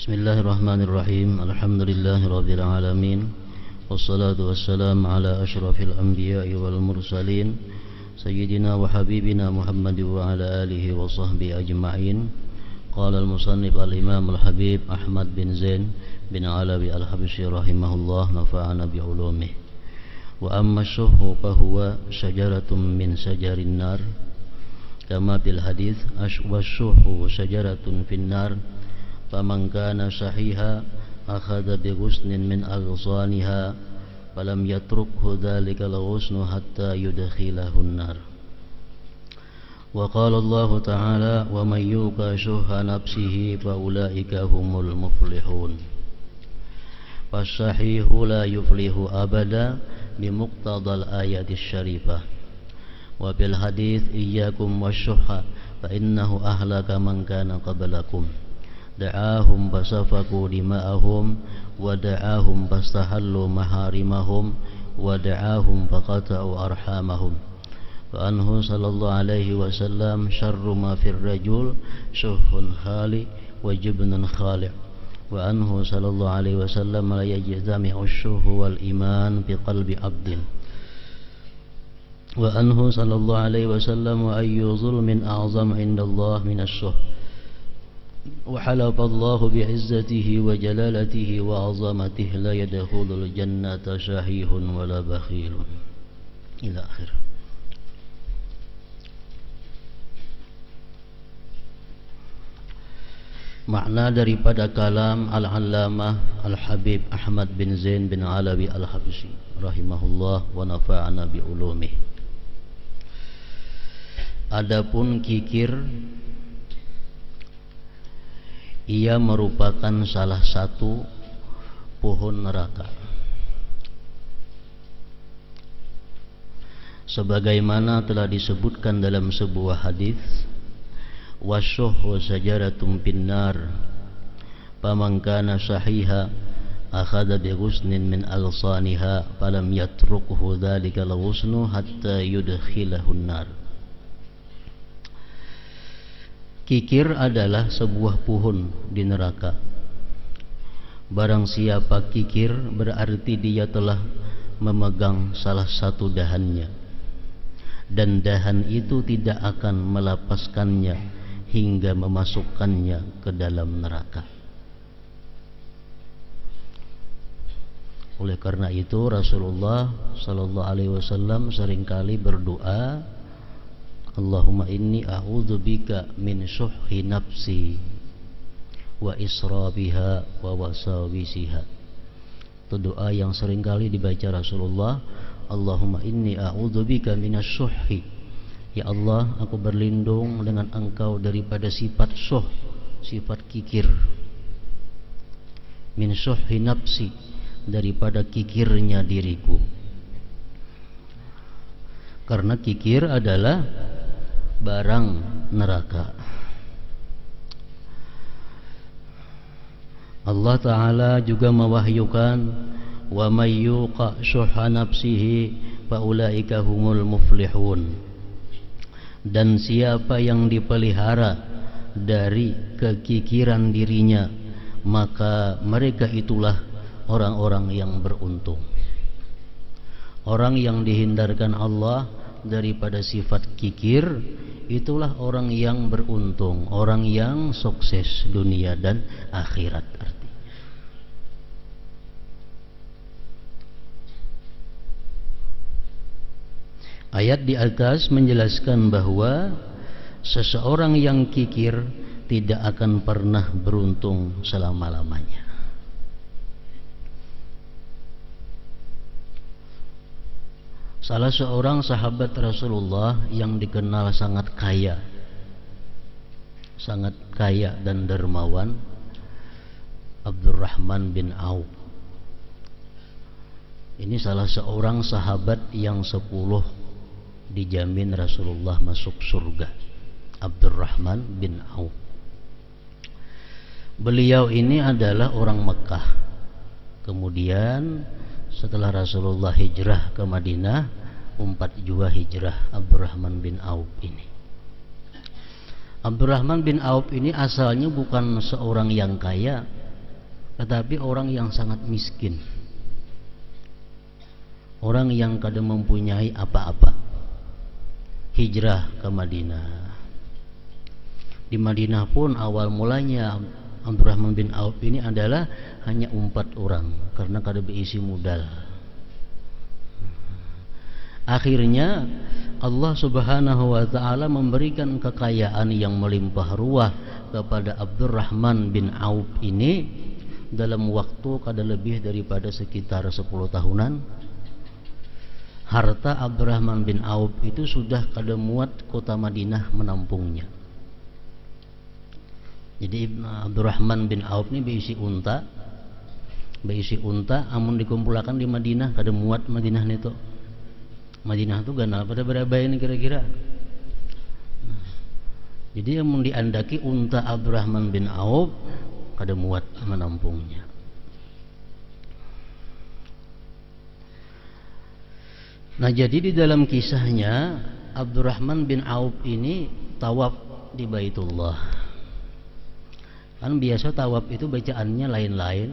Bismillahirrahmanirrahim. Alhamdulillahirabbil alamin. Wassalatu wassalamu ala asyrafil anbiya'i wal mursalin sayyidina wa habibina Muhammad wa ala alihi wa sahbihi ajma'in. Qala al-musannif al-imam al-habib Ahmad bin Zain bin Alawi al-Habsyi rahimahullah, nafa'ana bi ulumihi. Wa amma syuhhu fa huwa syajaratun min syajarin nar kama fil hadits wasyuhhu syajaratun fin nar faman kana sahiha akhadha bi ghusnin min aghsaniha falam yatrukhu dhalika al-ghusnu hatta yudkhilahu an-nar. Wa qala Allah ta'ala wa man yuqa shuhha nafsihi fa ulaika humul muflihun. Fasahihu la yuflihu abada bimuqtadal ayati syarifah. Wa bil hadits iyyakum wasyuhha fa innahu ahlaka man kana qablakum. Da'ahum fasafaku dima'ahum wa da'ahum fastahallu maharimahum wa da'ahum faqata'u arhamahum. Wa anhu sallallahu alaihi wasallam syarru ma fir rajul syuhun khali wa jibnun khali'. Wa anhu sallallahu alaihi wasallam la yajzami'u syuhu wal iman fi qalbi abdin. Wa anhu sallallahu alaihi wasallam wa ayyu zulmin a'zam indallah min asy-syuh. وحلف الله بعزته وجلالته وعظمته لا يدخل الجنة شحيح ولا بخيل إلى آخر. Makna daripada kalam Al-Allamah Al-Habib Ahmad bin Zain bin Alawi Al-Habsyi rahimahullah wa nafa'ana bi ulumihi. Adapun kikir, ia merupakan salah satu pohon neraka. Sebagaimana telah disebutkan dalam sebuah hadis, wasyuhhu sajaratun pinnar faman kana sahiha akhadha bi ghusnin min alsaniha falam yatrukhu dhalika al-ghusnu hatta yudkhilahu an-nar. Kikir adalah sebuah pohon di neraka. Barang siapa kikir, berarti dia telah memegang salah satu dahannya, dan dahan itu tidak akan melepaskannya hingga memasukkannya ke dalam neraka. Oleh karena itu Rasulullah sallallahu alaihi wasallam seringkali berdoa, Allahumma inni a'udzubika min syuhhi nafsi wa israbiha wa wasawisiha. Itu doa yang seringkali dibaca Rasulullah. Allahumma inni a'udzubika minasyuhhi. Ya Allah, aku berlindung dengan Engkau daripada sifat syuh, sifat kikir. Min syuhhi nafsi, daripada kikirnya diriku. Karena kikir adalah barang neraka. Allah Ta'ala juga mewahyukan, wa may yuqa syuhha nafsihi fa ulaika humul muflihun. Dan siapa yang dipelihara dari kekikiran dirinya, maka mereka itulah orang-orang yang beruntung. Orang yang dihindarkan Allah daripada sifat kikir, itulah orang yang beruntung, orang yang sukses dunia dan akhirat artinya. Ayat di atas menjelaskan bahwa seseorang yang kikir tidak akan pernah beruntung selama-lamanya. Salah seorang sahabat Rasulullah yang dikenal sangat kaya dan dermawan, Abdurrahman bin Auf. Ini salah seorang sahabat yang 10 dijamin Rasulullah masuk surga, Abdurrahman bin Auf. Beliau ini adalah orang Mekah. Kemudian setelah Rasulullah hijrah ke Madinah, 4 jua hijrah Abdurrahman bin Auf ini. Abdurrahman bin Auf ini asalnya bukan seorang yang kaya, tetapi orang yang sangat miskin, orang yang kada mempunyai apa-apa, hijrah ke Madinah. Di Madinah pun awal mulanya Abdurrahman bin Auf ini adalah hanya 4 orang karena kada berisi modal. Akhirnya Allah Subhanahu wa taala memberikan kekayaan yang melimpah ruah kepada Abdurrahman bin Auf ini dalam waktu kada lebih daripada sekitar 10 tahunan. Harta Abdurrahman bin Auf itu sudah kada muat kota Madinah menampungnya. Jadi Abdurrahman bin Auf ini berisi unta, amun dikumpulkan di Madinah kada muat Madinah itu. Madinah itu ganal pada berapa ini kira-kira. Jadi amun diandaki unta Abdurrahman bin Auf kada muat menampungnya. Nah, jadi di dalam kisahnya Abdurrahman bin Auf ini tawaf di Baitullah. Kan biasa tawaf itu bacaannya lain-lain.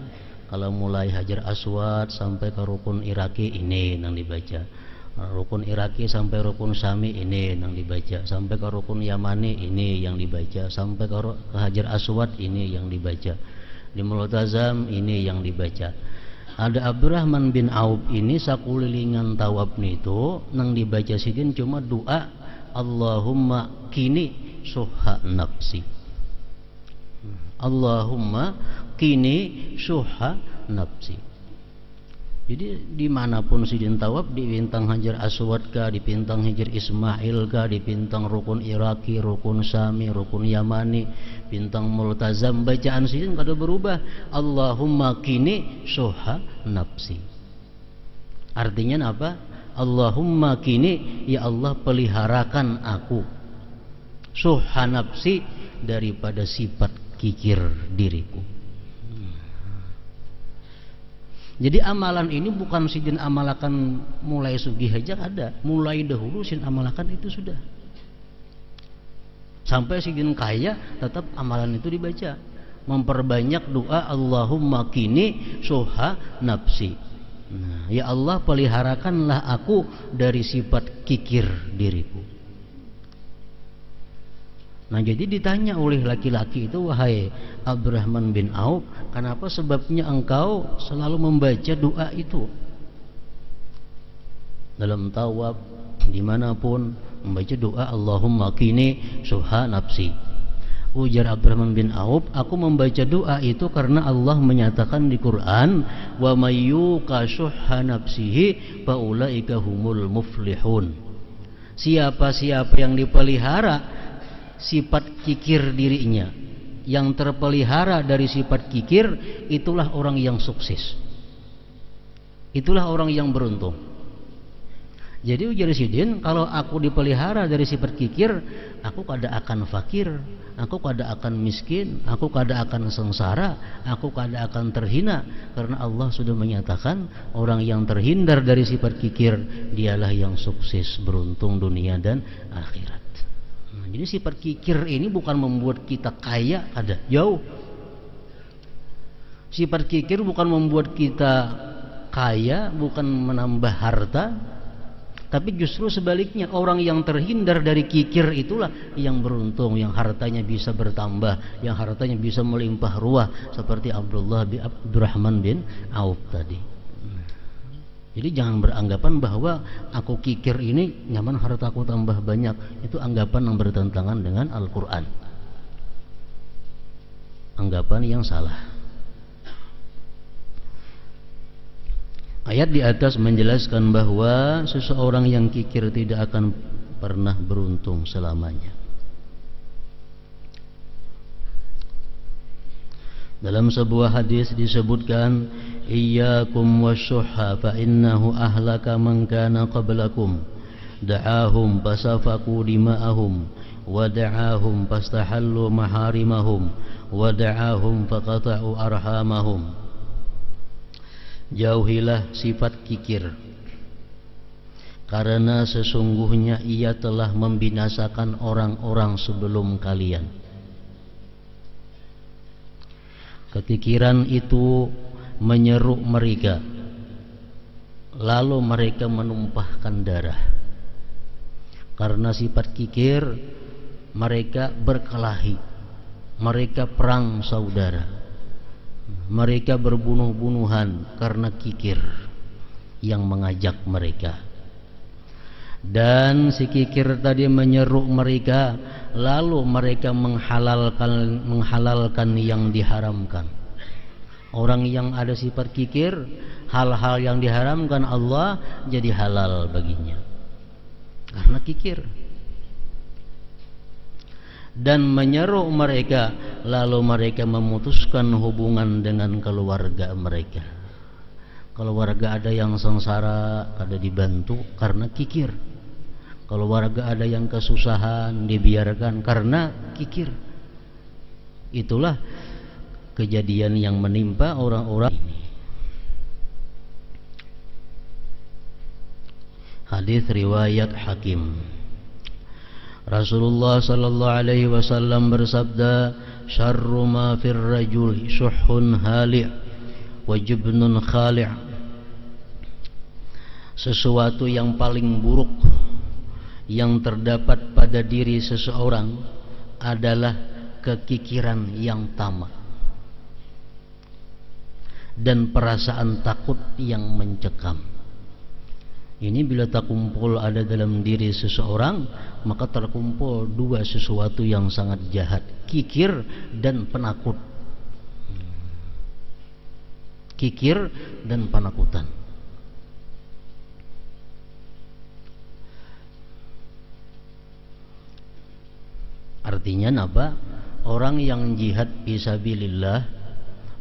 Kalau mulai Hajar Aswad sampai ke Rukun Iraki ini yang dibaca. Rukun Iraki sampai Rukun Syami ini yang dibaca. Sampai ke Rukun Yamani ini yang dibaca. Sampai ke Hajar Aswad ini yang dibaca. Di Multazam ini yang dibaca. Ada Abdurrahman bin Auf ini sakulilingan tawaf itu nang dibaca sidin cuma doa Allahumma kini suha nafsi. Allahumma kini suha nafsi. Jadi dimanapun sidin tawaf, di bintang Hajar Aswad kah, di bintang Hajar Ismail kah, di bintang Rukun Iraki, Rukun Syami, Rukun Yamani, bintang Multazam, bacaan sidin kada berubah. Allahumma kini suha nafsi. Artinya apa? Allahumma kini, ya Allah peliharakan aku suha nafsi daripada sifat kikir diriku. Jadi amalan ini bukan sidin amalakan mulai sugih aja ada, mulai dahulu sidin amalakan itu sudah. Sampai sidin kaya tetap amalan itu dibaca. Memperbanyak doa Allahumma kini suha nafsi. Nah, ya Allah peliharakanlah aku dari sifat kikir diriku. Nah, jadi ditanya oleh laki-laki itu, wahai Abdurrahman bin Auf, kenapa sebabnya engkau selalu membaca doa itu dalam tawaf, dimanapun membaca doa Allahumma kini suha nafsi. Ujar Abdurrahman bin Auf, aku membaca doa itu karena Allah menyatakan di Quran, wa may yuqa shuhha nafsihi fa ulaika humul muflihun. Siapa-siapa yang dipelihara sifat kikir dirinya, yang terpelihara dari sifat kikir, itulah orang yang sukses, itulah orang yang beruntung. Jadi ujar sidin, kalau aku dipelihara dari sifat kikir, aku kada akan fakir, aku kada akan miskin, aku kada akan sengsara, aku kada akan terhina, karena Allah sudah menyatakan orang yang terhindar dari sifat kikir dialah yang sukses, beruntung dunia dan akhirat. Jadi sifat kikir ini bukan membuat kita kaya, ada jauh. Sifat kikir bukan membuat kita kaya, bukan menambah harta, tapi justru sebaliknya, orang yang terhindar dari kikir itulah yang beruntung, yang hartanya bisa bertambah, yang hartanya bisa melimpah ruah, seperti Abdurrahman bin Auf tadi. Jadi jangan beranggapan bahwa aku kikir ini nyaman hartaku tambah banyak. Itu anggapan yang bertentangan dengan Al-Quran. Anggapan yang salah. Ayat di atas menjelaskan bahwa seseorang yang kikir tidak akan pernah beruntung selamanya. Dalam sebuah hadis disebutkan, iyyakum wasyuhha fa innahu ahlaka man kana qablakum da'ahum fasafaku dima'ahum wa da'ahum fastahallu maharimahum wa da'ahum faqata'u arhamahum. Jauhilah sifat kikir, karena sesungguhnya ia telah membinasakan orang-orang sebelum kalian. Kekikiran itu menyeruk mereka, lalu mereka menumpahkan darah. Karena sifat kikir, mereka berkelahi, mereka perang saudara, mereka berbunuh-bunuhan karena kikir yang mengajak mereka. Dan si kikir tadi menyeruk mereka, lalu mereka menghalalkan yang diharamkan. Orang yang ada sifat kikir, hal-hal yang diharamkan Allah jadi halal baginya karena kikir. Dan menyeruk mereka, lalu mereka memutuskan hubungan dengan keluarga mereka. Keluarga ada yang sengsara, ada dibantu karena kikir. Keluarga ada yang kesusahan, dibiarkan karena kikir. Itulah kejadian yang menimpa orang-orang ini. Hadis riwayat Hakim. Rasulullah sallallahu alaihi wasallam bersabda, "Syarru ma fir rajul syuhhun hali' wa jubnun khali'." Sesuatu yang paling buruk yang terdapat pada diri seseorang adalah kekikiran yang tamak dan perasaan takut yang mencekam. Ini bila terkumpul ada dalam diri seseorang, maka terkumpul dua sesuatu yang sangat jahat, kikir dan penakut. Kikir dan penakutan. Artinya apa? Orang yang jihad fisabilillah,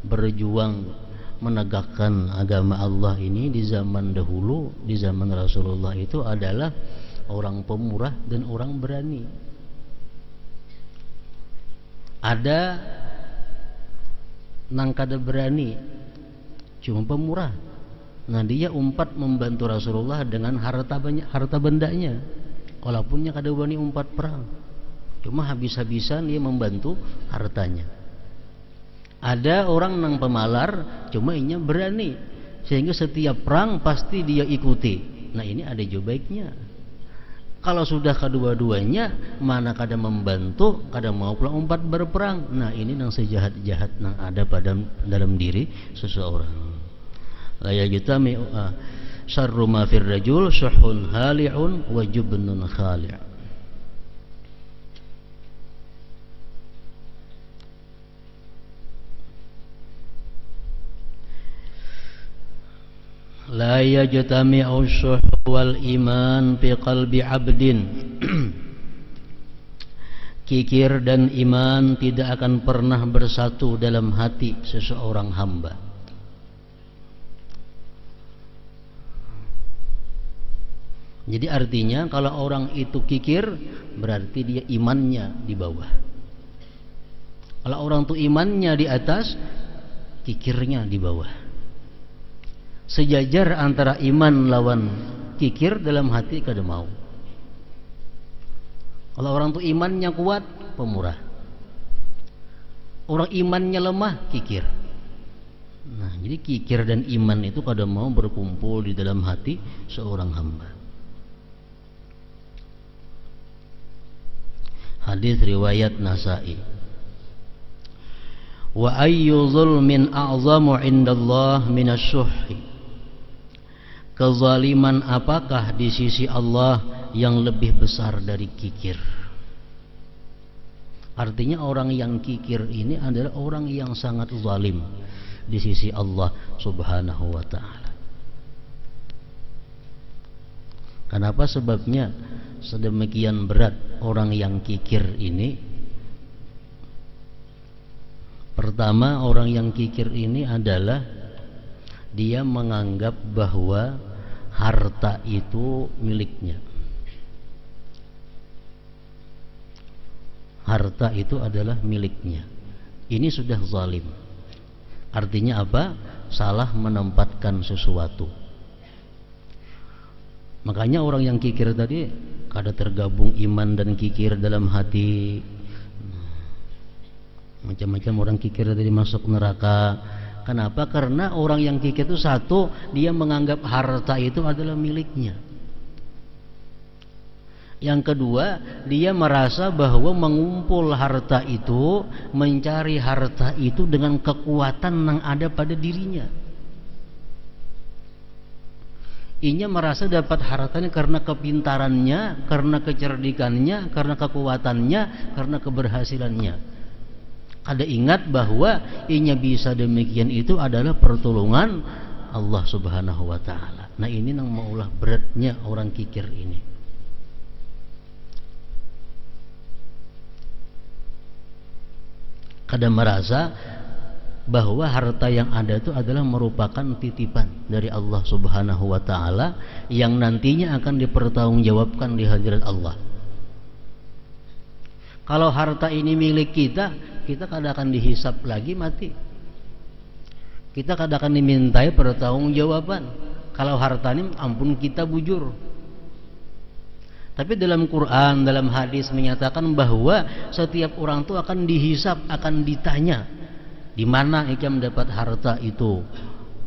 berjuang menegakkan agama Allah ini di zaman dahulu, di zaman Rasulullah itu adalah orang pemurah dan orang berani. Ada nang kada berani, cuma pemurah. Nah dia umpat membantu Rasulullah dengan harta banyak, harta bendanya. Walaupunnya kada berani umpat perang, cuma habis-habisan dia membantu hartanya. Ada orang nang pemalar, cuma inya berani, sehingga setiap perang pasti dia ikuti. Nah ini ada juga baiknya. Kalau sudah kedua-duanya, mana kada membantu, kada mau pula umpat berperang. Nah ini nang sejahat-jahat nang ada pada dalam diri seseorang. La yajtami syarru ma fir rajul syuhun hali'un wa jubnun khali'. La yajtami'u syuh wal iman fi qalbi 'abdin. Kikir dan iman tidak akan pernah bersatu dalam hati seseorang hamba. Jadi artinya kalau orang itu kikir, berarti dia imannya di bawah. Kalau orang itu imannya di atas, kikirnya di bawah. Sejajar antara iman lawan kikir dalam hati kada mau. Kalau orang itu imannya kuat, pemurah. Orang imannya lemah, kikir. Nah, jadi kikir dan iman itu kada mau berkumpul di dalam hati seorang hamba. Hadis riwayat Nasa'i. Wa ayyu zulmin a'zamu 'indallah minasy-syuhhi. Kezaliman apakah di sisi Allah yang lebih besar dari kikir? Artinya orang yang kikir ini adalah orang yang sangat zalim di sisi Allah Subhanahu wa ta'ala. Kenapa sebabnya sedemikian berat orang yang kikir ini? Pertama, orang yang kikir ini adalah dia menganggap bahwa harta itu miliknya. Harta itu adalah miliknya. Ini sudah zalim. Artinya apa? Salah menempatkan sesuatu. Makanya orang yang kikir tadi kada tergabung iman dan kikir dalam hati. Macam-macam orang kikir tadi masuk neraka. Kenapa? Karena orang yang kikir itu satu, dia menganggap harta itu adalah miliknya. Yang kedua, dia merasa bahwa mengumpul harta itu, mencari harta itu dengan kekuatan yang ada pada dirinya. Inya merasa dapat hartanya karena kepintarannya, karena kecerdikannya, karena kekuatannya, karena keberhasilannya. Ada ingat bahwa inya bisa demikian itu adalah pertolongan Allah Subhanahu wa taala. Nah, ini yang maulah beratnya orang kikir ini. Kadang merasa bahwa harta yang ada itu adalah merupakan titipan dari Allah Subhanahu wa taala yang nantinya akan dipertanggungjawabkan di hadirat Allah. Kalau harta ini milik kita, kita kadang akan dihisap lagi mati. Kita kadang akan dimintai pertanggungjawaban. Kalau harta ini ampun kita bujur. Tapi dalam Quran, dalam hadis menyatakan bahwa setiap orang itu akan dihisap, akan ditanya di mana ikam dapat harta itu,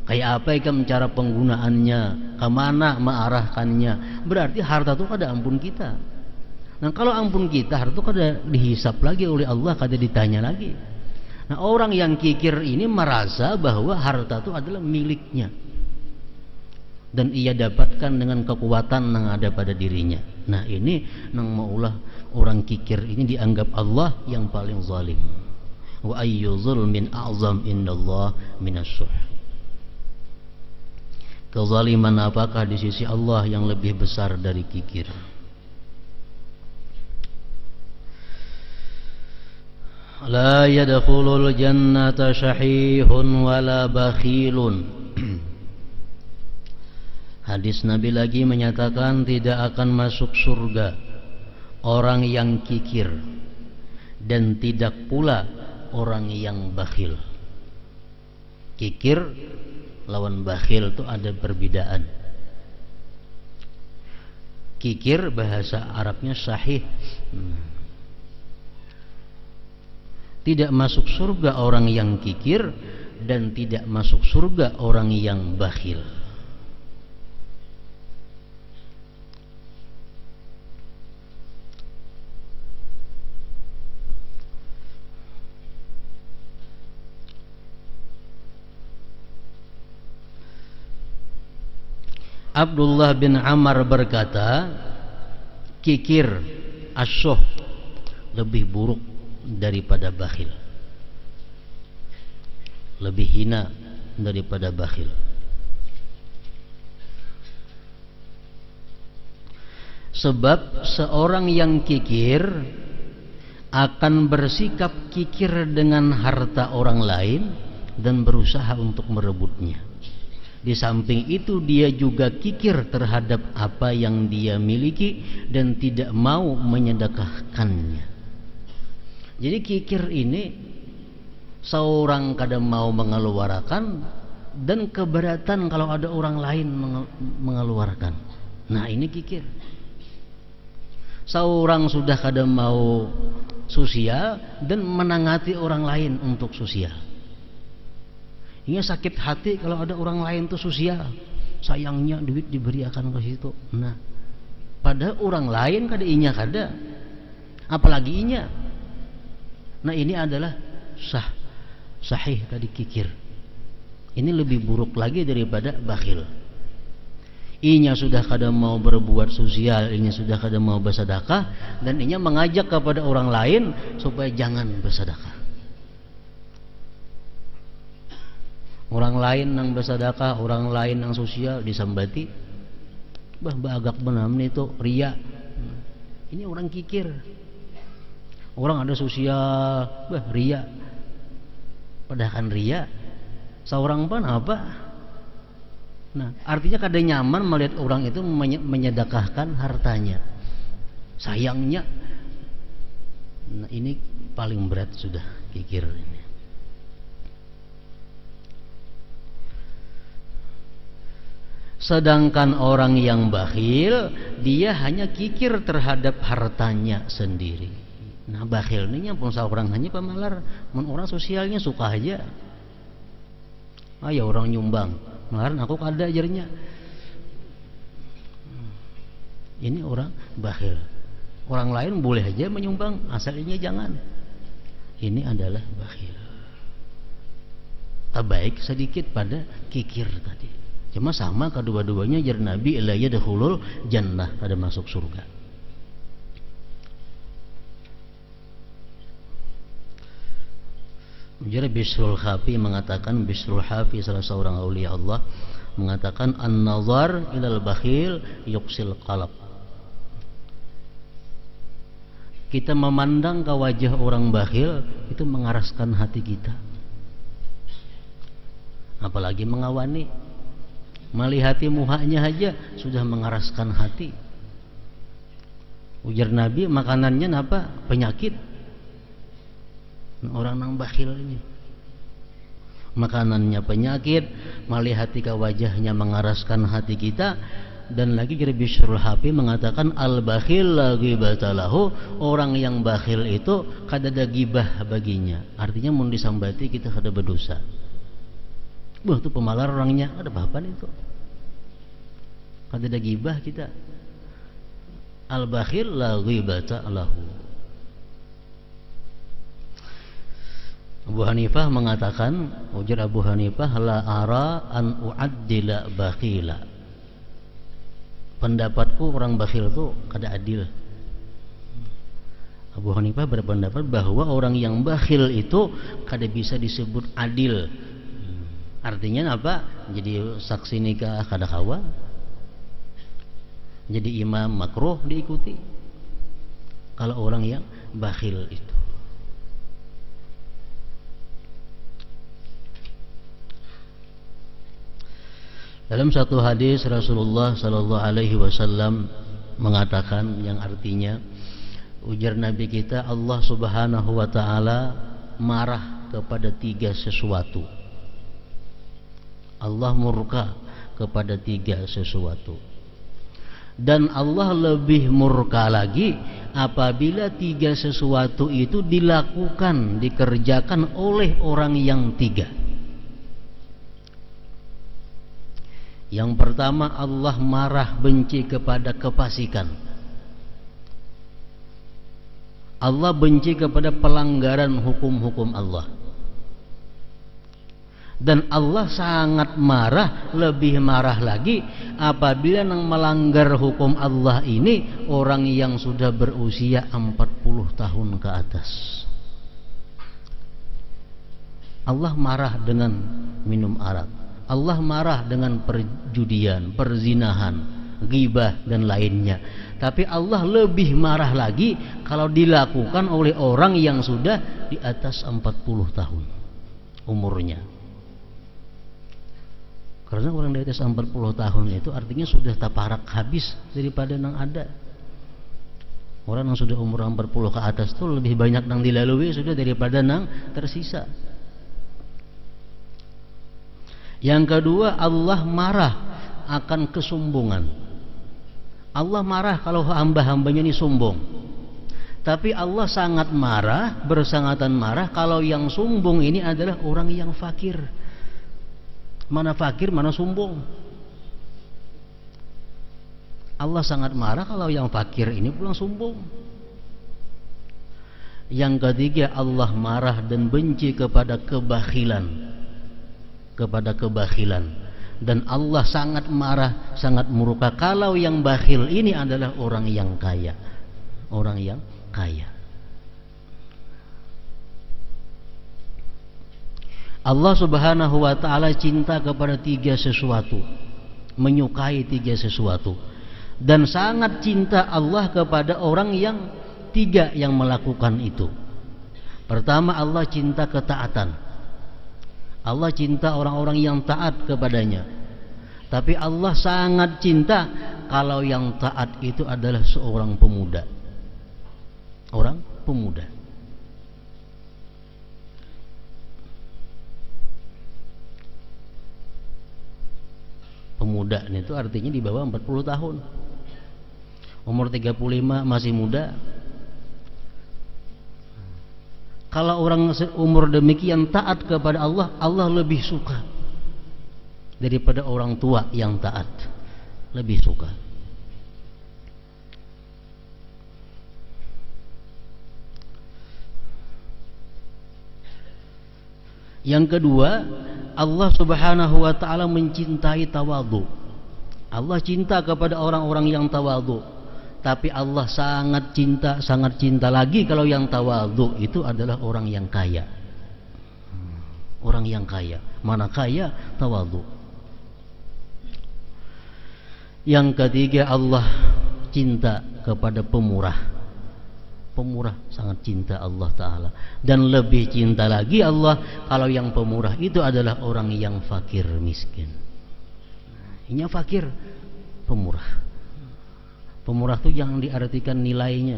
kayak apa ikam cara penggunaannya, kemana mengarahkannya. Berarti harta itu kada ampun kita. Nah, kalau ampun kita, harta itu kada dihisap lagi oleh Allah, kada ditanya lagi. Nah, orang yang kikir ini merasa bahwa harta itu adalah miliknya dan ia dapatkan dengan kekuatan yang ada pada dirinya. Nah, ini nang maulah orang kikir ini dianggap Allah yang paling zalim. Wa ayyu zulmin a'zam indallah minasyuh. Kezaliman apakah di sisi Allah yang lebih besar dari kikir? La yadkhulul jannata syahihun wala bakhilun. Hadis Nabi lagi menyatakan tidak akan masuk surga orang yang kikir dan tidak pula orang yang bakhil. Kikir lawan bakhil itu ada perbedaan. Kikir bahasa Arabnya sahih. Tidak masuk surga orang yang kikir dan tidak masuk surga orang yang bakhil. Abdullah bin Amr berkata, kikir asyuh lebih buruk daripada bakhil, lebih hina daripada bakhil. Sebab seorang yang kikir akan bersikap kikir dengan harta orang lain dan berusaha untuk merebutnya. Di samping itu dia juga kikir terhadap apa yang dia miliki dan tidak mau menyedekahkannya. Jadi kikir ini seorang kadang mau mengeluarkan dan keberatan kalau ada orang lain mengeluarkan. Nah, ini kikir. Seorang sudah kadang mau sosial dan menangati orang lain untuk sosial. Ini sakit hati kalau ada orang lain tuh sosial, sayangnya duit diberikan ke situ. Nah, padahal orang lain kada inya kada, apalagi inya. Nah, ini adalah sahih tadi kikir. Ini lebih buruk lagi daripada bakhil. Inya sudah kada mau berbuat sosial, inya sudah kada mau bersedekah, dan inya mengajak kepada orang lain supaya jangan bersedekah. Orang lain yang bersedekah, orang lain yang sosial disambati, agak benar itu ria. Ini orang kikir. Orang ada sosial, ria. Padahal kan ria. Seorang pun apa? Nah, artinya kada nyaman melihat orang itu menyedekahkan hartanya. Sayangnya, nah ini paling berat sudah kikir ini. Sedangkan orang yang bakhil, dia hanya kikir terhadap hartanya sendiri. Nah bakhil ini pun seorang hanya pemalar, orang sosialnya suka aja. Ya orang nyumbang, malahan aku kada ajarnya. Ini orang bakhil. Orang lain boleh aja menyumbang, asalnya jangan. Ini adalah bakhil. Baik sedikit pada kikir tadi. Cuma sama kedua-duanya jar Nabi la yadkhulul jannah, kada masuk surga. Jadi Bishrul Hafi mengatakan, Bishrul Hafi salah seorang aulia Allah mengatakan, an-nazar ilal bakhil yuqsil qalb. Kita memandang ke wajah orang bakhil itu mengaraskan hati kita. Apalagi mengawani, melihati muhanya aja sudah mengaraskan hati. Ujar Nabi, makanannya apa? Penyakit. Orang yang bakhil ini makanannya penyakit, melihati ke wajahnya mengaraskan hati kita. Dan lagi jadi Bishrul Hafi mengatakan, al-bakhil la ghibata lahu, orang yang bakhil itu kada ada gibah baginya. Artinya mun disambati kita kada berdosa. Wah itu pemalar orangnya, ada apa-apa itu, kada ada gibah kita. Al-bakhil la ghibata lahu. Abu Hanifah mengatakan, ujar Abu Hanifah, la ara an u'addila bakhila. Pendapatku orang bakhil itu kada adil. Abu Hanifah berpendapat bahwa orang yang bakhil itu kada bisa disebut adil. Artinya apa? Jadi saksi nikah kada kawa, jadi imam makruh diikuti kalau orang yang bakhil itu. Dalam satu hadis Rasulullah sallallahu alaihi wasallam mengatakan, yang artinya, ujar Nabi kita, Allah Subhanahu wa taala marah kepada 3 sesuatu. Allah murka kepada 3 sesuatu. Dan Allah lebih murka lagi apabila 3 sesuatu itu dilakukan, dikerjakan oleh orang yang 3. Yang pertama, Allah marah benci kepada kefasikan. Allah benci kepada pelanggaran hukum-hukum Allah. Dan Allah sangat marah, lebih marah lagi apabila yang melanggar hukum Allah ini orang yang sudah berusia 40 tahun ke atas. Allah marah dengan minum arak. Allah marah dengan perjudian, perzinahan, ghibah dan lainnya. Tapi Allah lebih marah lagi kalau dilakukan oleh orang yang sudah di atas 40 tahun umurnya. Karena orang di atas 40 tahun itu artinya sudah taparak habis daripada yang ada. Orang yang sudah umur 40 ke atas itu lebih banyak yang dilalui sudah daripada yang tersisa. Yang kedua, Allah marah akan kesombongan. Allah marah kalau hamba-hambanya ini sombong. Tapi Allah sangat marah, bersangatan marah kalau yang sombong ini adalah orang yang fakir. Mana fakir, mana sombong. Allah sangat marah kalau yang fakir ini pulang sombong. Yang ketiga, Allah marah dan benci kepada kebakhilan. Dan Allah sangat marah, sangat murka kalau yang bakhil ini adalah orang yang kaya. Orang yang kaya. Allah Subhanahu wa taala cinta kepada 3 sesuatu, menyukai 3 sesuatu, dan sangat cinta Allah kepada orang yang 3 yang melakukan itu. Pertama, Allah cinta ketaatan. Allah cinta orang-orang yang taat kepadanya. Tapi Allah sangat cinta kalau yang taat itu adalah seorang pemuda. Orang pemuda. Pemuda itu artinya di bawah 40 tahun. Umur 35 masih muda. Kalau orang umur demikian taat kepada Allah, Allah lebih suka daripada orang tua yang taat, lebih suka. Yang kedua, Allah Subhanahu wa taala mencintai tawadhu. Allah cinta kepada orang-orang yang tawadhu. Tapi Allah sangat cinta lagi kalau yang tawadhu itu adalah orang yang kaya. Orang yang kaya. Mana kaya? Tawadhu. Yang ketiga, Allah cinta kepada pemurah. Pemurah, sangat cinta Allah Ta'ala. Dan lebih cinta lagi Allah kalau yang pemurah itu adalah orang yang fakir miskin. Ini fakir, pemurah. Pemurah itu jangan diartikan nilainya.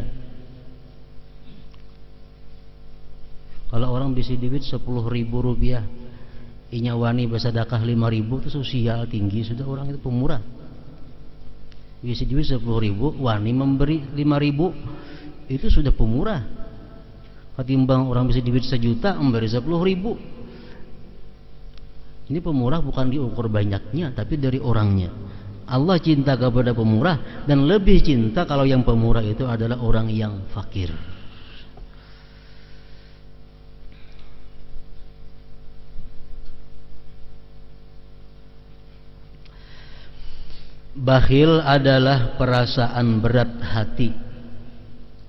Kalau orang bisa duit 10.000 rupiah, inya wani bersedekah 5.000, itu sosial tinggi, sudah orang itu pemurah. Bisa duit 10.000, wani memberi 5.000, itu sudah pemurah. Ketimbang orang bisa duit 1 juta memberi 10.000. Ini pemurah bukan diukur banyaknya, tapi dari orangnya. Allah cinta kepada pemurah, dan lebih cinta kalau yang pemurah itu adalah orang yang fakir. Bakhil adalah perasaan berat hati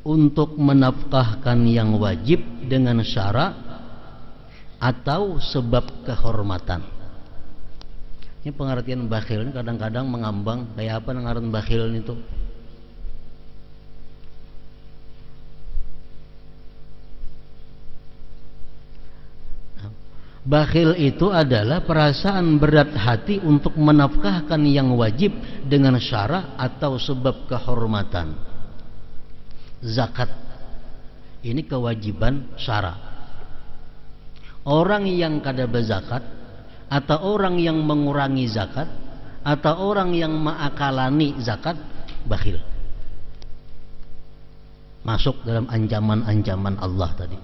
untuk menafkahkan yang wajib dengan syarat atau sebab kehormatan. Ini pengertian bakhil ini kadang-kadang mengambang kayak apa ngaran bakhil itu. Bakhil itu adalah perasaan berat hati untuk menafkahkan yang wajib dengan syarat atau sebab kehormatan. Zakat ini kewajiban syara. Orang yang kada berzakat, atau orang yang mengurangi zakat, atau orang yang mengakalani zakat, bakhil. Masuk dalam ancaman-ancaman Allah tadi.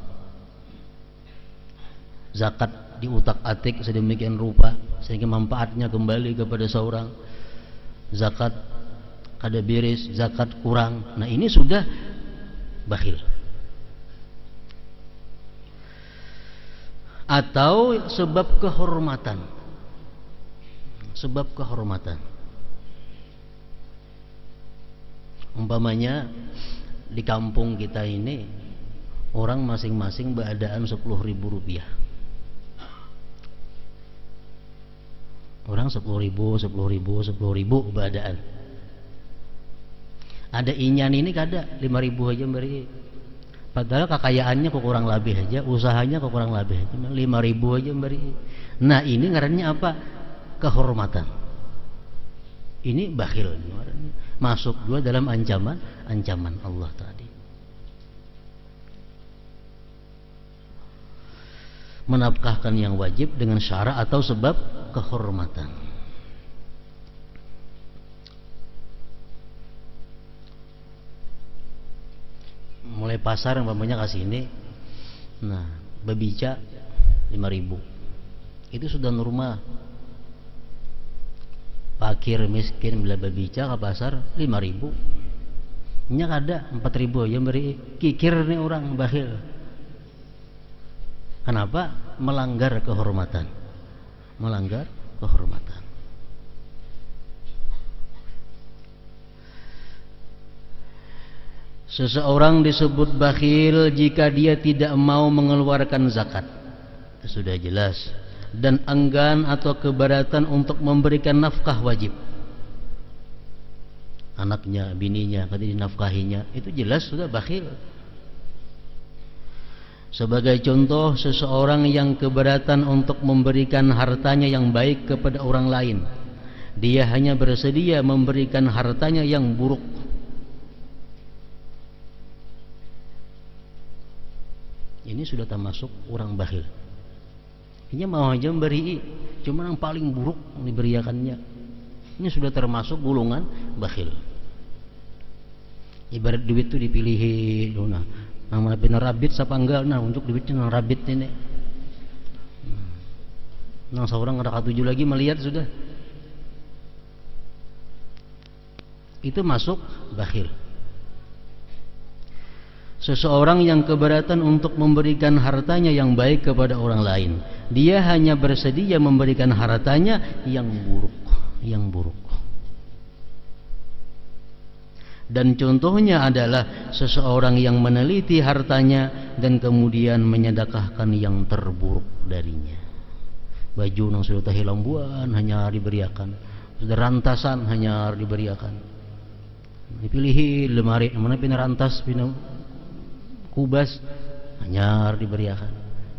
Zakat diutak-atik sedemikian rupa sehingga manfaatnya kembali kepada seorang. Zakat kada beres, zakat kurang. Nah, ini sudah bakhil. Atau sebab kehormatan. Sebab kehormatan. Umpamanya di kampung kita ini orang masing-masing beadaan 10.000 rupiah. Orang 10.000 beadaan. Ada inyan ini kada 5.000 aja beri. Padahal kekayaannya kok kurang lebih aja, usahanya kok kurang lebih aja, 5.000 aja beri. Nah, ini ngarannya apa? Kehormatan. Ini bakhil. Masuk juga dalam ancaman Allah tadi. Menafkahkan yang wajib dengan syarat atau sebab kehormatan. Mulai pasar umpamanya kasih ini, nah bebica 5.000, itu sudah normal. Fakir miskin bila bebica ke pasar 5.000, nya ada 4.000 aja beri. Kikir nih orang bakhil. Kenapa? Melanggar kehormatan. Melanggar kehormatan. Seseorang disebut bakhil jika dia tidak mau mengeluarkan zakat. Itu sudah jelas. Dan enggan atau keberatan untuk memberikan nafkah wajib. Anaknya, bininya, ketika dinafkahinya, itu jelas sudah bakhil. Sebagai contoh, seseorang yang keberatan untuk memberikan hartanya yang baik kepada orang lain. Dia hanya bersedia memberikan hartanya yang buruk. Ini sudah termasuk orang bakhil. Ini mau aja memberi, cuma yang paling buruk diberiakannya. Ini sudah termasuk golongan bakhil. Ibarat duit itu dipilihin, Nama benar rabit sapa enggak nah untuk duitnya nang rabit ini. Nang seorang ada ketujuh lagi melihat sudah. Itu masuk bakhil. Seseorang yang keberatan untuk memberikan hartanya yang baik kepada orang lain, dia hanya bersedia memberikan hartanya yang buruk, yang buruk. Dan contohnya adalah seseorang yang meneliti hartanya dan kemudian menyedekahkan yang terburuk darinya. Baju yang sudah hilang buan hanya diberiakan, sudah rantasan hanya diberiakan. Dipilihi lemari mana pina rantas pina kubas hanya diberiakan.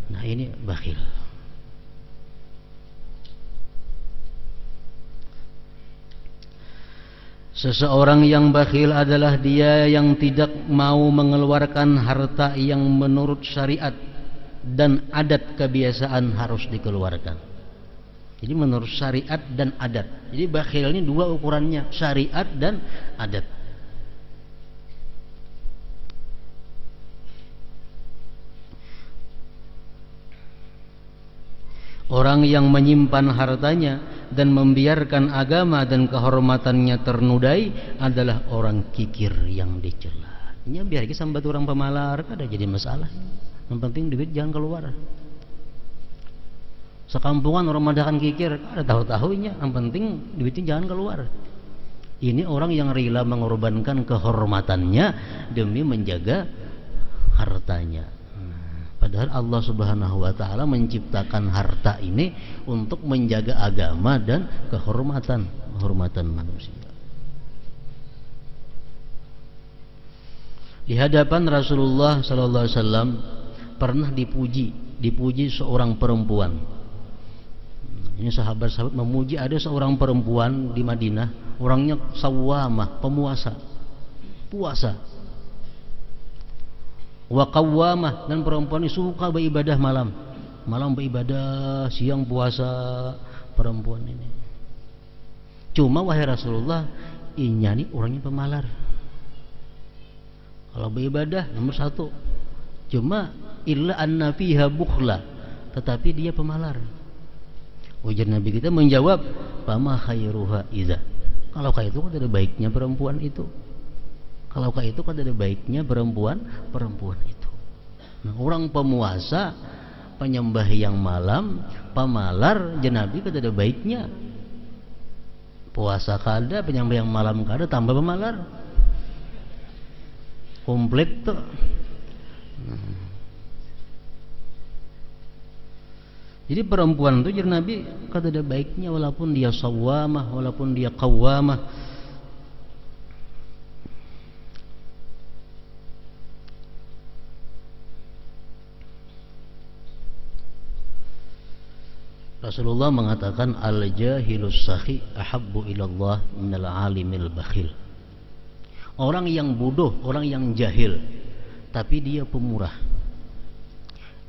Nah ini bakhil. Seseorang yang bakhil adalah dia yang tidak mau mengeluarkan harta yang menurut syariat dan adat kebiasaan harus dikeluarkan. Jadi menurut syariat dan adat. Jadi bakhil ini dua ukurannya, syariat dan adat. Orang yang menyimpan hartanya dan membiarkan agama dan kehormatannya ternodai adalah orang kikir yang dicela. Ini biar kita sambat orang pemalar kada jadi masalah. Yang penting duit jangan keluar. Sekampungan orang madakan kikir kada tahu-tahunya, yang penting duitnya jangan keluar. Ini orang yang rela mengorbankan kehormatannya demi menjaga hartanya. Padahal Allah Subhanahu wa taala menciptakan harta ini untuk menjaga agama dan kehormatan manusia. Di hadapan Rasulullah sallallahu alaihi wasallam pernah dipuji seorang perempuan. Ini sahabat-sahabat memuji ada seorang perempuan di Madinah, orangnya sawamah, puasa. Wa qawwamah, dan perempuan ini suka beribadah malam beribadah, siang puasa perempuan ini. Cuma wahai Rasulullah, inya nih orangnya pemalar. Kalau beribadah nomor satu, cuma illa anna fiha bukhla, tetapi dia pemalar. Ujar Nabi kita menjawab, fama khairuha idza. Kalau kayak itu kan ada baiknya perempuan itu. Kalau kayak itu kan ada baiknya perempuan itu. Nah, orang pemuasa, penyembah yang malam, pemalar, Nabi kan ada baiknya. Puasa kada, penyembah yang malam kada, tambah pemalar. Komplit tuh. Jadi perempuan itu Nabi kan ada baiknya walaupun dia sawamah, walaupun dia qawwamah. Rasulullah mengatakan al-jahilus sakhi ahabbu ilallah minal alimil bakhil. Orang yang bodoh, orang yang jahil tapi dia pemurah,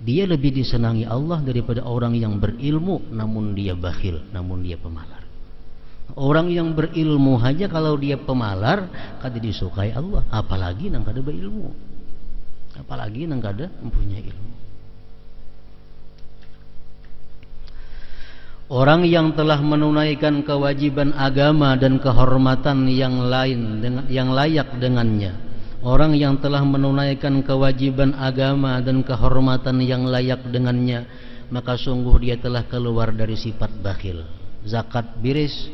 dia lebih disenangi Allah daripada orang yang berilmu namun dia bakhil, namun dia pemalar. Orang yang berilmu saja kalau dia pemalar kada disukai Allah, apalagi nang kada berilmu, apalagi nang kada mempunyai ilmu. Orang yang telah menunaikan kewajiban agama dan kehormatan yang layak dengannya. Orang yang telah menunaikan kewajiban agama dan kehormatan yang layak dengannya, maka sungguh dia telah keluar dari sifat bakhil. Zakat biris,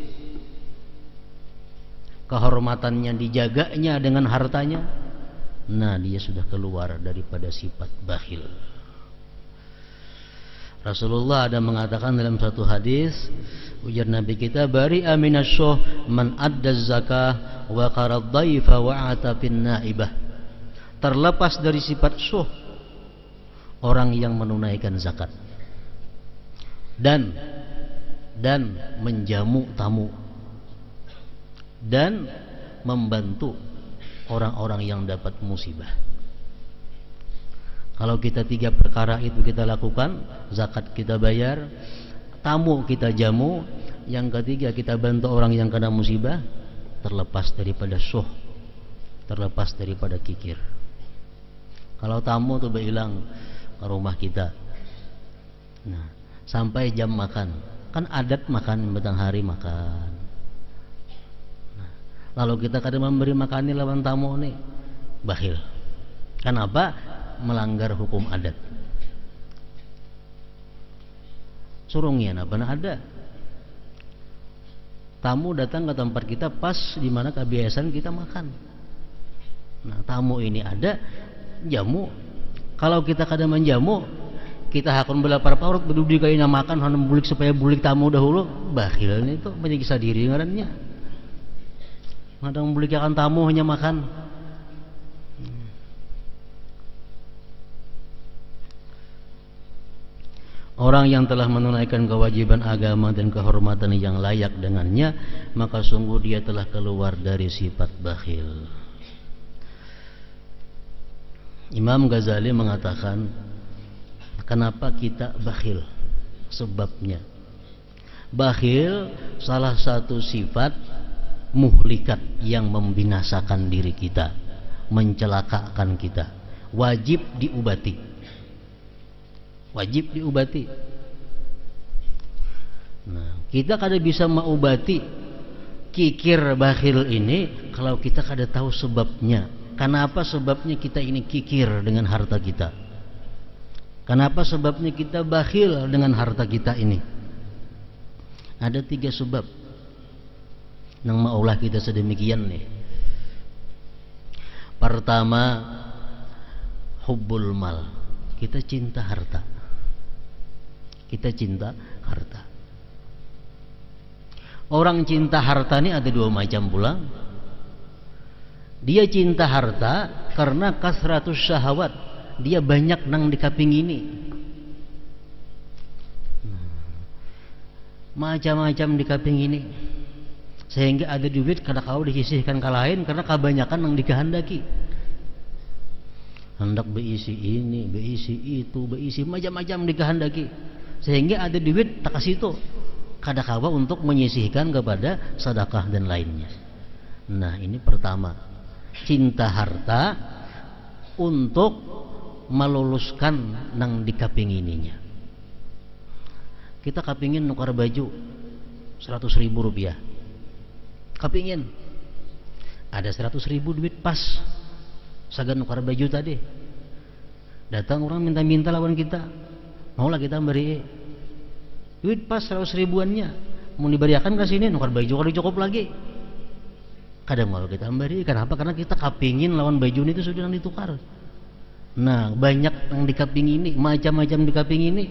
kehormatannya dijaganya dengan hartanya, nah dia sudah keluar daripada sifat bakhil. Rasulullah ada mengatakan dalam satu hadis, ujar Nabi kita, bari'a minasyuh man adda zakah wa qarad dhaifa wa atafin naibah. Terlepas dari sifat syuh orang yang menunaikan zakat dan menjamu tamu dan membantu orang-orang yang dapat musibah. Kalau kita tiga perkara itu kita lakukan, zakat kita bayar, tamu kita jamu, yang ketiga kita bantu orang yang kena musibah, terlepas daripada syuh, terlepas daripada kikir. Kalau tamu tuh hilang ke rumah kita. Nah, sampai jam makan. Kan adat makan batang hari makan. Nah, lalu kita kadang memberi makan ini lawan tamu nih, bakhil. Kenapa? Melanggar hukum adat. Surungnya apa ada? Tamu datang ke tempat kita pas di mana kebiasaan kita makan. Nah, tamu ini ada jamu. Kalau kita kadang menjamu, kita hakun belapar parut berdudi kaina makan hendak bulik supaya bulik tamu dahulu. Bakhil itu menyiksa diri ngarannya. Ngadang bulik akan tamu hanya makan. Orang yang telah menunaikan kewajiban agama dan kehormatan yang layak dengannya, maka sungguh dia telah keluar dari sifat bakhil. Imam Ghazali mengatakan, kenapa kita bakhil? Sebabnya, bakhil salah satu sifat muhlikat yang membinasakan diri kita, mencelakakan kita, wajib diobati. Wajib diobati. Nah, kita kada bisa mengobati kikir bakhil ini kalau kita kada tahu sebabnya. Kenapa sebabnya kita ini kikir dengan harta kita? Kenapa sebabnya kita bakhil dengan harta kita ini? Ada 3 sebab. Nang maulah kita sedemikian nih. Pertama, hubbul mal. Kita cinta harta. Kita cinta harta. Orang cinta harta ini ada 2 macam pula. Dia cinta harta karena kasratus syahwat. Dia banyak nang dikaping ini. Macam-macam dikaping ini. Sehingga ada duit kada kau disisihkan ke lain karena kebanyakan nang dikehendaki. Hendak beisi ini, beisi itu, beisi macam-macam dikehendaki. Sehingga ada duit tak kasih itu kada kawa untuk menyisihkan kepada sedekah dan lainnya. Nah, ini pertama, cinta harta untuk meluluskan nang dikapingininya. Kita kapingin nukar baju 100.000 rupiah, kapingin ada 100.000 duit pas sagan nukar baju tadi. Datang orang minta-minta lawan kita, maulah kita beri duit pas 100 ribuannya, mau diberiakan ke sini nukar baju kalau cukup lagi. Kadang mau kita beri, kenapa? Karena kita kapingin lawan baju itu sudah ditukar. Nah, banyak yang dikaping ini, macam-macam dikaping ini.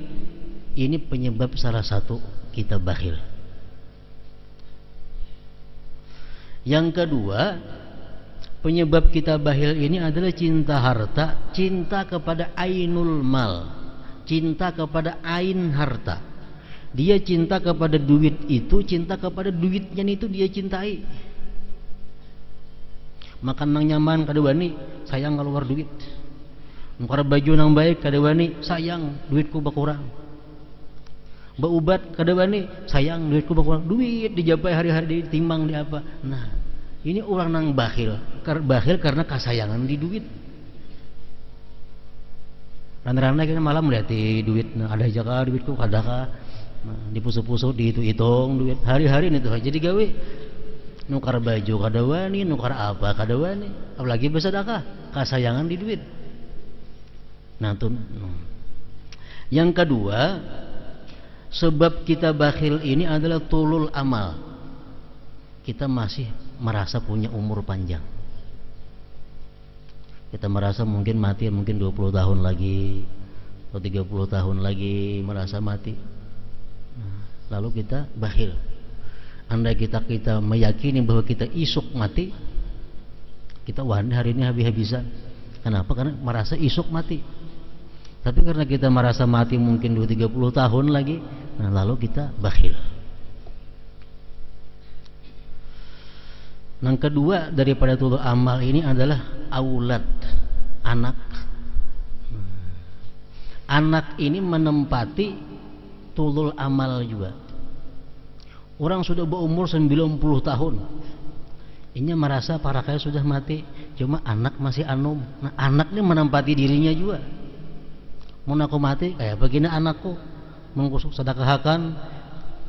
Ini penyebab salah satu kita bakhil. Yang kedua, penyebab kita bakhil ini adalah cinta harta, cinta kepada ainul mal, cinta kepada ain harta. Dia cinta kepada duit itu, cinta kepada duitnya itu dia cintai. Makan nang nyaman kada wani, sayang keluar duit. Nukar baju nang baik kada wani, sayang duitku berkurang. Baubat kada wani, sayang duitku berkurang. Duit dijapai hari-hari ditimbang di apa. Nah, ini orang nang bakhil. Bakhil karena kasayangan di duit. Rana-rana kita malam melihat duit, nah, ada aja kah duitku, kada kah. Nah, dipusu-pusu, dihitung duit. Hari-hari ini tuh jadi gawe. Nukar baju kada wani, nukar apa kada wani. Apalagi bersedekah, kasayangan di duit. Nah, tuh. Yang kedua, sebab kita bakhil ini adalah tulul amal. Kita masih merasa punya umur panjang. Kita merasa mungkin mati mungkin 20 tahun lagi atau 30 tahun lagi merasa mati. Lalu kita bakhil. Andai kita meyakini bahwa kita isuk mati, kita wani hari ini habis-habisan. Kenapa? Karena merasa isuk mati. Tapi karena kita merasa mati mungkin 20-30 tahun lagi, nah lalu kita bakhil. Yang kedua daripada tulul amal ini adalah aulad, anak. Anak ini menempati tulul amal juga. Orang sudah berumur 90 tahun, ini merasa para kaya sudah mati, cuma anak masih anum. Nah, anak ini menempati dirinya juga. Mun aku mati kayak begini anakku, mun ku sedekahkan,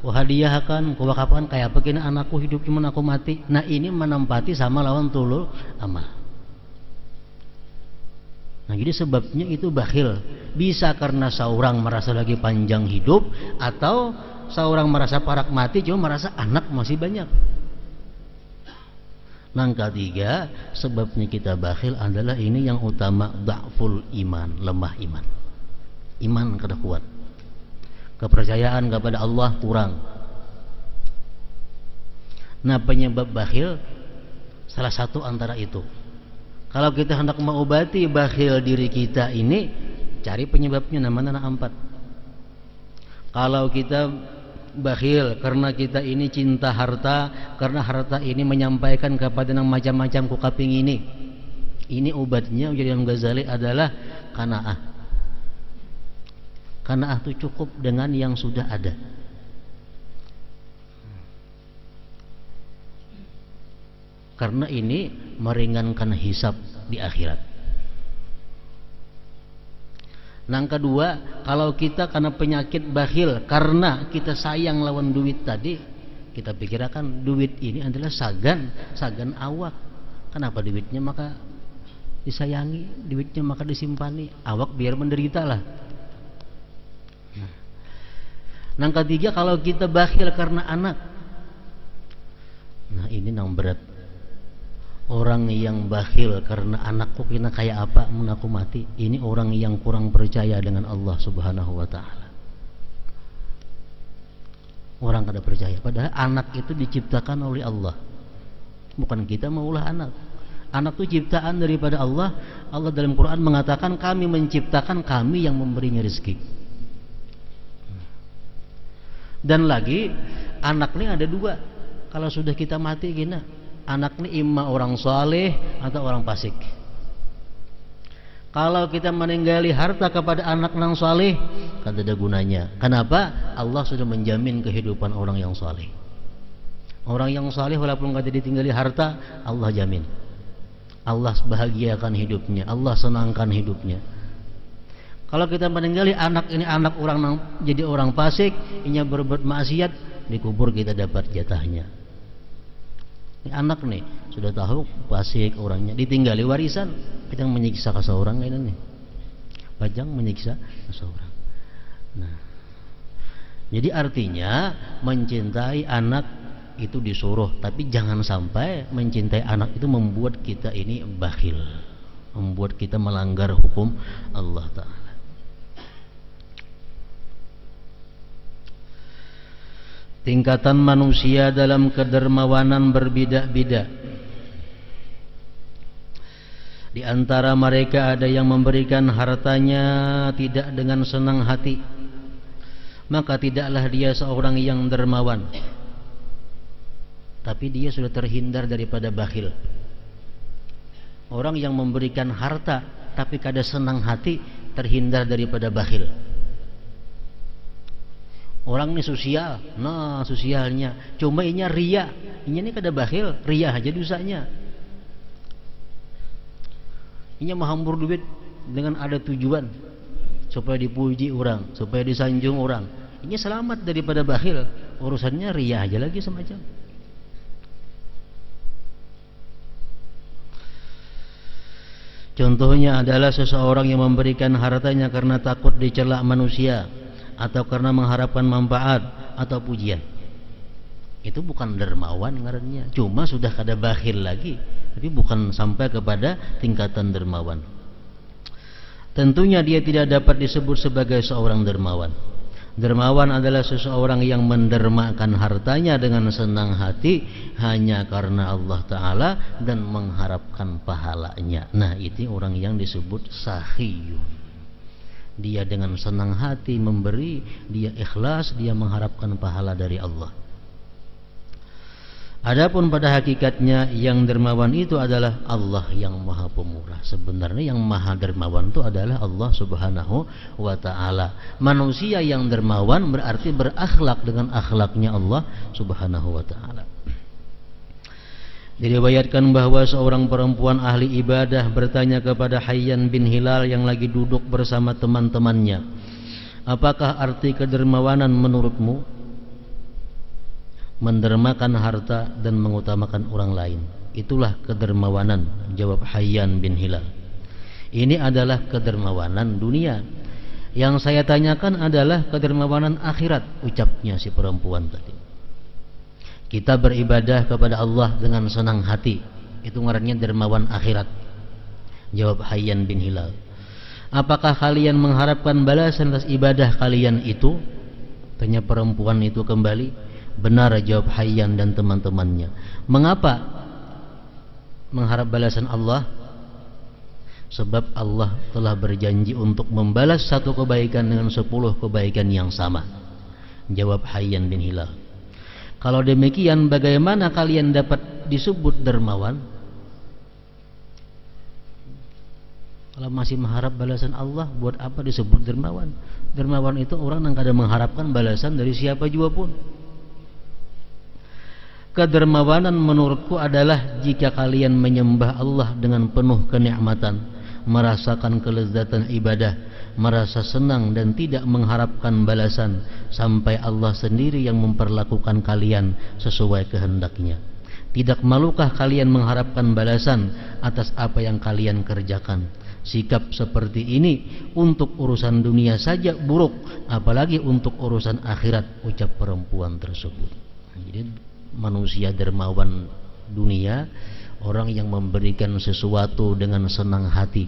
ku hadiahkan, ku wakafkan kayak begini anakku hidup cuma aku mati. Nah, ini menempati sama lawan tulul amal. Nah, jadi sebabnya itu bakhil. Bisa karena seorang merasa lagi panjang hidup, atau seorang merasa parak mati cuma merasa anak masih banyak. Nah, ketiga sebabnya kita bakhil adalah ini yang utama, dha'ful iman, lemah iman. Iman kada kuat, kepercayaan kepada Allah kurang. Nah, penyebab bakhil salah satu antara itu. Kalau kita hendak mengobati bakhil diri kita ini, cari penyebabnya, namanya 4. Kalau kita bakhil karena kita ini cinta harta, karena harta ini menyampaikan kepada yang macam-macam ku kaping ini obatnya ujar Imam Ghazali adalah qanaah. Qanaah itu cukup dengan yang sudah ada. Karena ini meringankan hisab di akhirat. Yang kedua, kalau kita karena penyakit bakhil karena kita sayang lawan duit tadi, kita pikirkan duit ini adalah sagan awak. Kenapa duitnya maka disayangi, duitnya maka disimpani, awak biar menderita lah. Yang ketiga, kalau kita bakhil karena anak, nah ini yang berat. Orang yang bakhil karena anakku kena kayak apa mun aku mati, ini orang yang kurang percaya dengan Allah Subhanahu wa taala. Orang kada percaya, padahal anak itu diciptakan oleh Allah. Bukan kita maulah anak. Anak itu ciptaan daripada Allah. Allah dalam Quran mengatakan kami menciptakan, kami yang memberinya rezeki. Dan lagi anak ini ada 2. Kalau sudah kita mati gina, anak ini imma orang saleh atau orang fasik. Kalau kita meninggali harta kepada anak yang saleh, kan ada gunanya. Kenapa? Allah sudah menjamin kehidupan orang yang saleh. Orang yang saleh walaupun kada ditinggali harta, Allah jamin. Allah bahagiakan hidupnya, Allah senangkan hidupnya. Kalau kita meninggali anak ini anak orang jadi orang fasik, inya berbuat maksiat, dikubur kita dapat jatahnya. Ini anak nih sudah tahu fasik orangnya, ditinggali warisan, kita menyiksa ke seorang ini nih, pajang menyiksa ke seorang. Nah, jadi artinya mencintai anak itu disuruh, tapi jangan sampai mencintai anak itu membuat kita ini bakhil, membuat kita melanggar hukum Allah Ta'ala. Tingkatan manusia dalam kedermawanan berbeda-beda. Di antara mereka ada yang memberikan hartanya tidak dengan senang hati, maka tidaklah dia seorang yang dermawan, tapi dia sudah terhindar daripada bakhil. Orang yang memberikan harta tapi kada senang hati, terhindar daripada bakhil. Orang ini sosial, nah sosialnya, cuma inya ria, inya ini kada bakhil, ria aja dosanya. Inya menghambur duit dengan ada tujuan supaya dipuji orang, supaya disanjung orang. Inya selamat daripada bakhil, urusannya ria aja lagi semacam. Contohnya adalah seseorang yang memberikan hartanya karena takut dicela manusia, atau karena mengharapkan manfaat atau pujian. Itu bukan dermawan ngarannya, cuma sudah kada bakhil lagi, tapi bukan sampai kepada tingkatan dermawan. Tentunya dia tidak dapat disebut sebagai seorang dermawan. Dermawan adalah seseorang yang mendermakan hartanya dengan senang hati hanya karena Allah Ta'ala dan mengharapkan pahalanya. Nah, itu orang yang disebut sahiyun. Dia dengan senang hati memberi, dia ikhlas, dia mengharapkan pahala dari Allah. Adapun pada hakikatnya yang dermawan itu adalah Allah yang Maha Pemurah. Sebenarnya yang Maha Dermawan itu adalah Allah Subhanahu wa Ta'ala. Manusia yang dermawan berarti berakhlak dengan akhlaknya Allah Subhanahu wa Ta'ala. Diriwayatkan bahwa seorang perempuan ahli ibadah bertanya kepada Hayyan bin Hilal yang lagi duduk bersama teman-temannya, apakah arti kedermawanan menurutmu? Mendermakan harta dan mengutamakan orang lain, itulah kedermawanan, jawab Hayyan bin Hilal. Ini adalah kedermawanan dunia. Yang saya tanyakan adalah kedermawanan akhirat, ucapnya si perempuan tadi. Kita beribadah kepada Allah dengan senang hati, itu ngarannya dermawan akhirat, jawab Hayyan bin Hilal. Apakah kalian mengharapkan balasan atas ibadah kalian itu? Tanya perempuan itu kembali. Benar, jawab Hayyan dan teman-temannya. Mengapa mengharap balasan Allah? Sebab Allah telah berjanji untuk membalas satu kebaikan dengan 10 kebaikan yang sama, jawab Hayyan bin Hilal. Kalau demikian, bagaimana kalian dapat disebut dermawan? Kalau masih mengharap balasan Allah, buat apa disebut dermawan? Dermawan itu orang yang kadang mengharapkan balasan dari siapa juga pun. Kedermawanan menurutku adalah jika kalian menyembah Allah dengan penuh kenikmatan, merasakan kelezatan ibadah, merasa senang dan tidak mengharapkan balasan, sampai Allah sendiri yang memperlakukan kalian sesuai kehendaknya. Tidak malukah kalian mengharapkan balasan atas apa yang kalian kerjakan? Sikap seperti ini untuk urusan dunia saja buruk, apalagi untuk urusan akhirat, ucap perempuan tersebut. Jadi manusia dermawan dunia, orang yang memberikan sesuatu dengan senang hati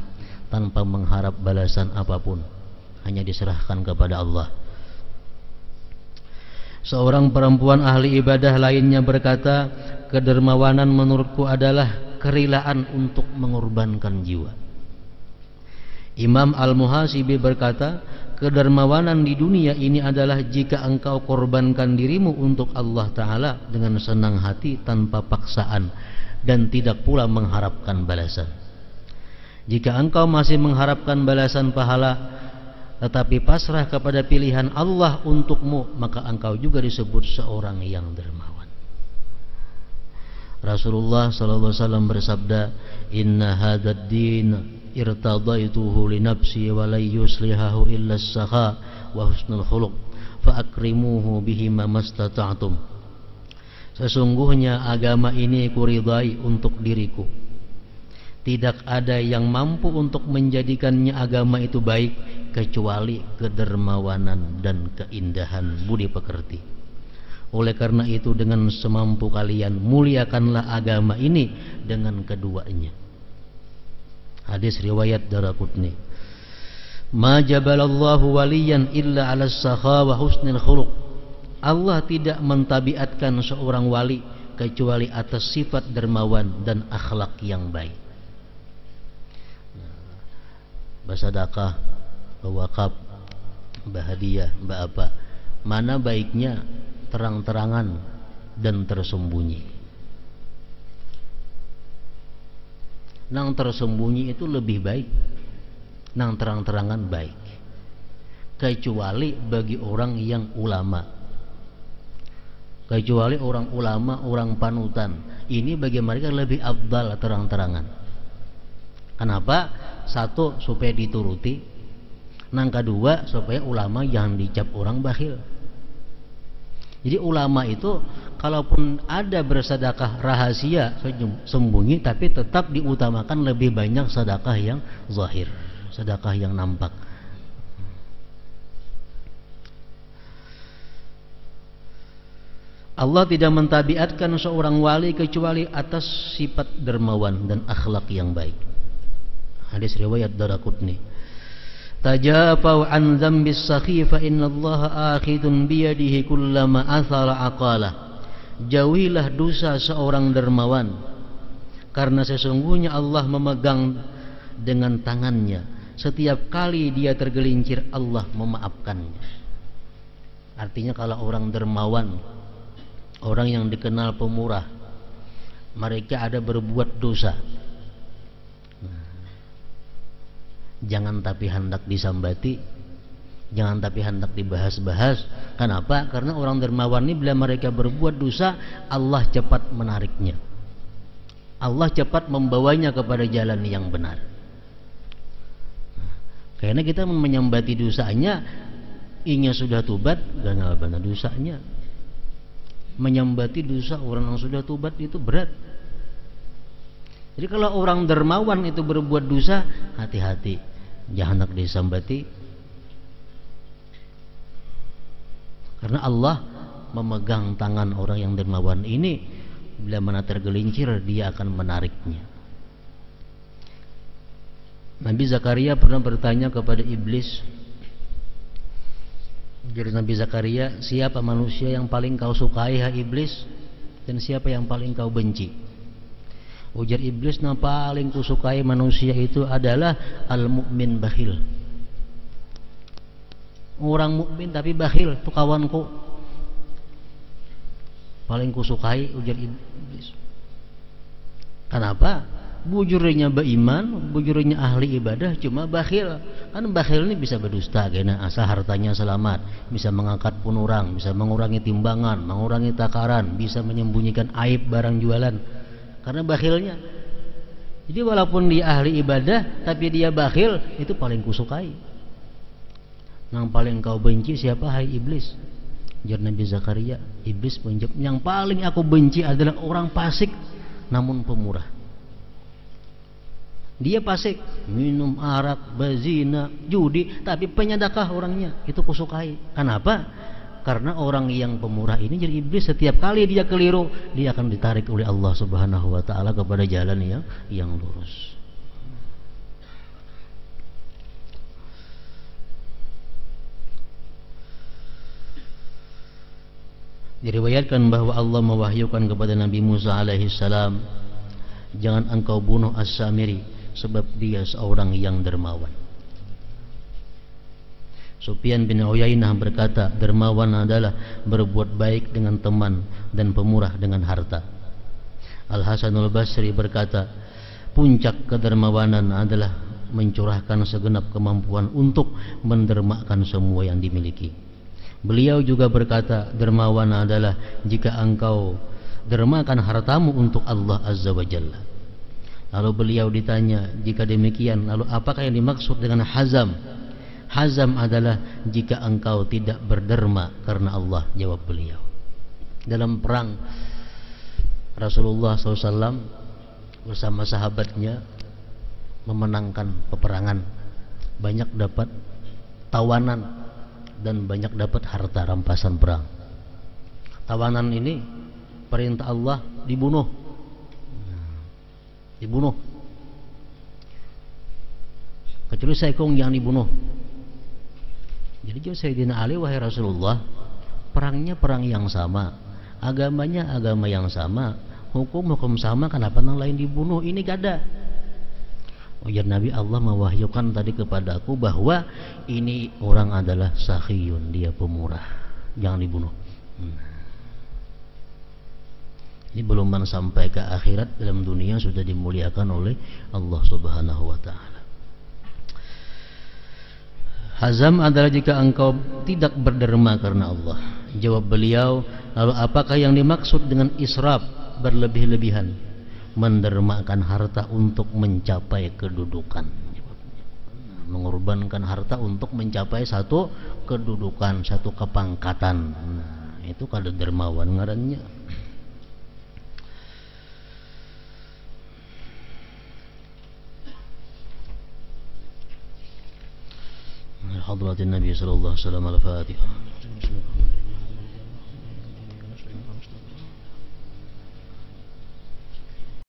tanpa mengharap balasan apapun, hanya diserahkan kepada Allah. Seorang perempuan ahli ibadah lainnya berkata, kedermawanan menurutku adalah kerelaan untuk mengorbankan jiwa. Imam Al-Muhasibi berkata, kedermawanan di dunia ini adalah jika engkau korbankan dirimu untuk Allah Ta'ala dengan senang hati tanpa paksaan dan tidak pula mengharapkan balasan. Jika engkau masih mengharapkan balasan pahala tetapi pasrah kepada pilihan Allah untukmu, maka engkau juga disebut seorang yang dermawan. Rasulullah SAW bersabda, inna hadad din irtadaituhu li nafsi wa la yuslihahu illa as-sakha wa husnul khuluq fa akrimuhu bihi ma mastata'tum. Sesungguhnya agama ini kuridai untuk diriku. Tidak ada yang mampu untuk menjadikannya agama itu baik kecuali kedermawanan dan keindahan budi pekerti. Oleh karena itu, dengan semampu kalian muliakanlah agama ini dengan keduanya. Hadis riwayat Daraqutni. Ma jabalallahu waliyan illa 'ala as-sakha wa husnil khuluq. Allah tidak mentabiatkan seorang wali kecuali atas sifat dermawan dan akhlak yang baik. Bersedekah, berwakaf, berhadiah, berapa? Mana baiknya? Terang-terangan dan tersembunyi. Nang tersembunyi itu lebih baik, nang terang-terangan baik, kecuali bagi orang yang ulama. Kecuali orang ulama, orang panutan, ini bagi mereka lebih afdal terang-terangan. Kenapa? Satu, supaya dituruti. Nang kedua, supaya ulama jangan dicap orang bakhil. Jadi ulama itu kalaupun ada bersedekah rahasia sembunyi, tapi tetap diutamakan lebih banyak sedekah yang zahir, sedekah yang nampak. Allah tidak mentabiatkan seorang wali kecuali atas sifat dermawan dan akhlak yang baik. Hadis riwayat Daraqutni. Tajafau an dzambis sakhi fa innallaha akhidun biyadihi kullama athara aqalah. Jauhilah dosa seorang dermawan, karena sesungguhnya Allah memegang dengan tangannya. Setiap kali dia tergelincir, Allah memaafkannya. Artinya kalau orang dermawan, orang yang dikenal pemurah, mereka ada berbuat dosa, jangan tapi hendak disambati, jangan tapi hendak dibahas-bahas. Kenapa? Karena orang dermawan ini bila mereka berbuat dosa, Allah cepat menariknya. Allah cepat membawanya kepada jalan yang benar. Karena kita menyambati dosanya, ingin sudah tobat, gak benar dosanya. Menyambati dosa orang yang sudah tobat itu berat. Jadi kalau orang dermawan itu berbuat dosa, hati-hati, jangan nak disambati. Karena Allah memegang tangan orang yang dermawan ini, bila mana tergelincir dia akan menariknya. Nabi Zakaria pernah bertanya kepada iblis. Jadi Nabi Zakaria, siapa manusia yang paling kau sukai hai iblis, dan siapa yang paling kau benci? Ujar iblis, yang paling kusukai manusia itu adalah al-mu'min bakhil. Orang mukmin tapi bakhil, itu kawanku. Paling kusukai, ujar iblis. Kenapa? Bujurnya beriman, bujurnya ahli ibadah, cuma bakhil. Kan bakhil ini bisa berdusta, karena asal hartanya selamat, bisa mengangkat pun orang, bisa mengurangi timbangan, mengurangi takaran, bisa menyembunyikan aib barang jualan. Karena bakhilnya. Jadi walaupun dia ahli ibadah, tapi dia bakhil, itu paling kusukai. Yang paling kau benci siapa hai iblis? Ujar Nabi Zakaria. Iblis menjawab, yang paling aku benci adalah orang fasik namun pemurah. Dia fasik, minum arak, berzina, judi, tapi penyedekah orangnya, itu kusukai. Kenapa? Karena orang yang pemurah ini jadi iblis, setiap kali dia keliru, dia akan ditarik oleh Allah Subhanahu wa taala kepada jalan yang lurus. Diriwayatkan bahwa Allah mewahyukan kepada Nabi Musa alaihi salam, jangan engkau bunuh As-Samiri, sebab dia seorang yang dermawan. Sufyan bin Uyainah berkata, dermawan adalah berbuat baik dengan teman dan pemurah dengan harta. Al-Hasanul Basri berkata, puncak kedermawanan adalah mencurahkan segenap kemampuan untuk mendermakan semua yang dimiliki. Beliau juga berkata, dermawan adalah jika engkau dermakan hartamu untuk Allah Azza wa Jalla. Lalu beliau ditanya, jika demikian, lalu apakah yang dimaksud dengan hazam? Hazam adalah jika engkau tidak berderma karena Allah, jawab beliau. Dalam perang, Rasulullah SAW bersama sahabatnya memenangkan peperangan, banyak dapat tawanan dan banyak dapat harta rampasan perang. Tawanan ini perintah Allah dibunuh. Kecuali Saikong yang dibunuh. Jadi jawab Sayyidina Ali, wahai Rasulullah, perangnya perang yang sama, agamanya agama yang sama, hukum sama, kenapa yang lain dibunuh? Ini gak ada. Ujar Nabi, Allah mewahyukan tadi kepada aku bahwa ini orang adalah sakhiyun, dia pemurah, jangan dibunuh. Ini belum sampai ke akhirat, dalam dunia sudah dimuliakan oleh Allah Subhanahu wa taala. Hazam adalah jika engkau tidak berderma karena Allah. Jawab beliau, lalu apakah yang dimaksud dengan israf, berlebih-lebihan? Mendermakan harta untuk mencapai kedudukan. Mengorbankan harta untuk mencapai satu kedudukan, satu kepangkatan. Nah, itu kada dermawan ngarannya. حضرة النبي صلى الله عليه وسلم الفاتحة.